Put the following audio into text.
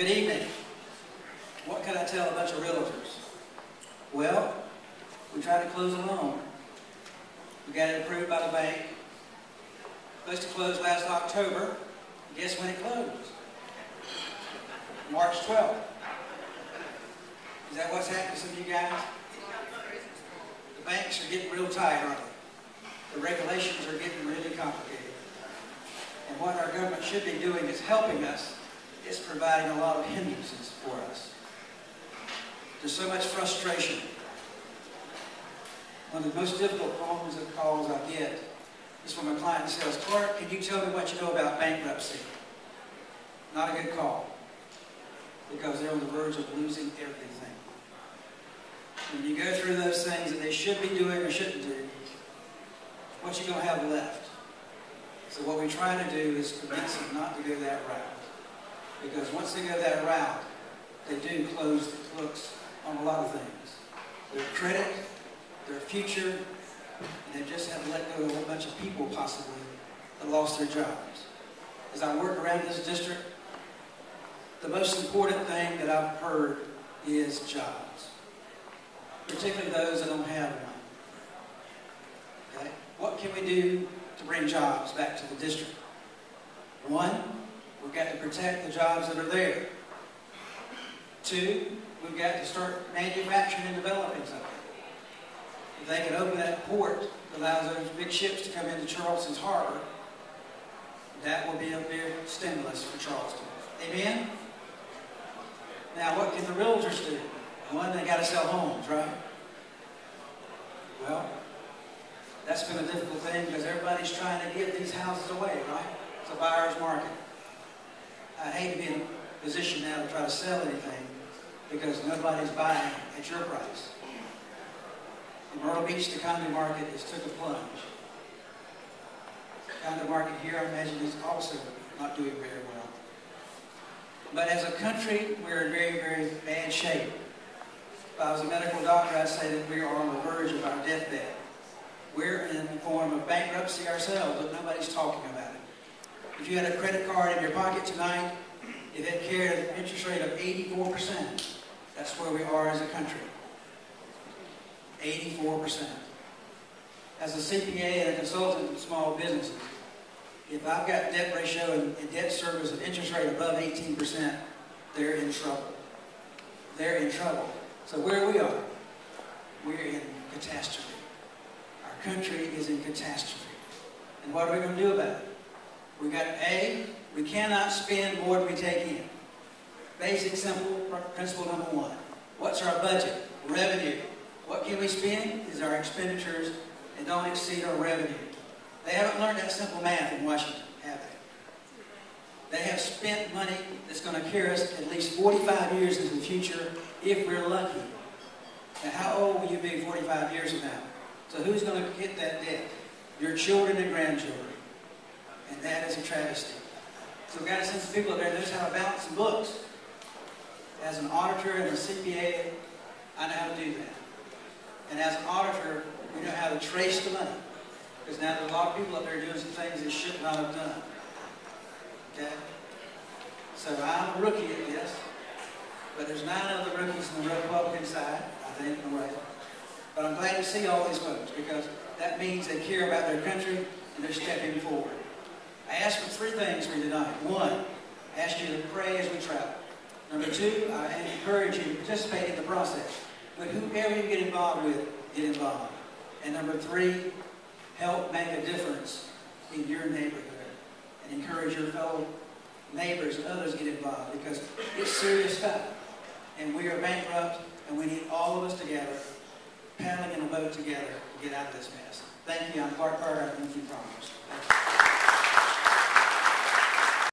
Good evening. What can I tell a bunch of realtors? Well, we tried to close a loan. We got it approved by the bank. Supposed to close last October. Guess when it closed? March 12th. Is that what's happening to some of you guys? The banks are getting real tight, aren't they? The regulations are getting really complicated. And what our government should be doing is helping us. It's providing a lot of hindrances for us. There's so much frustration. One of the most difficult phone calls I get is from a client who says, "Clark, can you tell me what you know about bankruptcy?" Not a good call, because they're on the verge of losing everything. When you go through those things that they should be doing or shouldn't do, what you going to have left? So what we try to do is convince them not to go that route. Because once they go that route, they do close the books on a lot of things. Their credit, their future, and they just have to let go of a whole bunch of people possibly that lost their jobs. As I work around this district, the most important thing that I've heard is jobs. Particularly those that don't have one. Okay? What can we do to bring jobs back to the district? One, we've got to protect the jobs that are there. Two, we've got to start manufacturing and developing something. If they can open that port that allows those big ships to come into Charleston's harbor, that will be a big stimulus for Charleston. Amen? Now, what can the realtors do? One, they got to sell homes, right? Well, that's been a difficult thing because everybody's trying to get these houses away, right? It's a buyer's market. I hate to be in a position now to try to sell anything because nobody's buying at your price. In Myrtle Beach, the condo market has took a plunge. The condo market here, I imagine, is also not doing very well. But as a country, we're in very, very bad shape. If I was a medical doctor, I'd say that we are on the verge of our deathbed. We're in a form of bankruptcy ourselves, but nobody's talking about it. If you had a credit card in your pocket tonight, if it carried an interest rate of 84%, that's where we are as a country. 84%. As a CPA and a consultant in small businesses, if I've got debt ratio and debt service and interest rate above 18%, they're in trouble. They're in trouble. So where we are, we're in catastrophe. Our country is in catastrophe. And what are we going to do about it? We've got A, we cannot spend more than we take in. Basic, simple principle number one. What's our budget? Revenue. What can we spend is our expenditures and don't exceed our revenue. They haven't learned that simple math in Washington, have they? They have spent money that's going to carry us at least 45 years into the future if we're lucky. Now, how old will you be 45 years from now? So who's going to get that debt? Your children and grandchildren. And that is a travesty. So we've got to send some people up there that knows how to balance some books. As an auditor and a CPA, I know how to do that. And as an auditor, we know how to trace the money. Because now there's a lot of people up there doing some things they should not have done. Okay? So I'm a rookie at this. But there's 9 other rookies on the Republican side, I think, in a way. But I'm glad to see all these folks because that means they care about their country and they're stepping forward. I ask for 3 things for you tonight. 1, I ask you to pray as we travel. Number 2, I encourage you to participate in the process. But whoever you get involved with, get involved. And number 3, help make a difference in your neighborhood. And encourage your fellow neighbors and others to get involved because it's serious stuff. And we are bankrupt and we need all of us together, paddling in a boat together to get out of this mess. Thank you. I'm Clark Carter. I think you promised.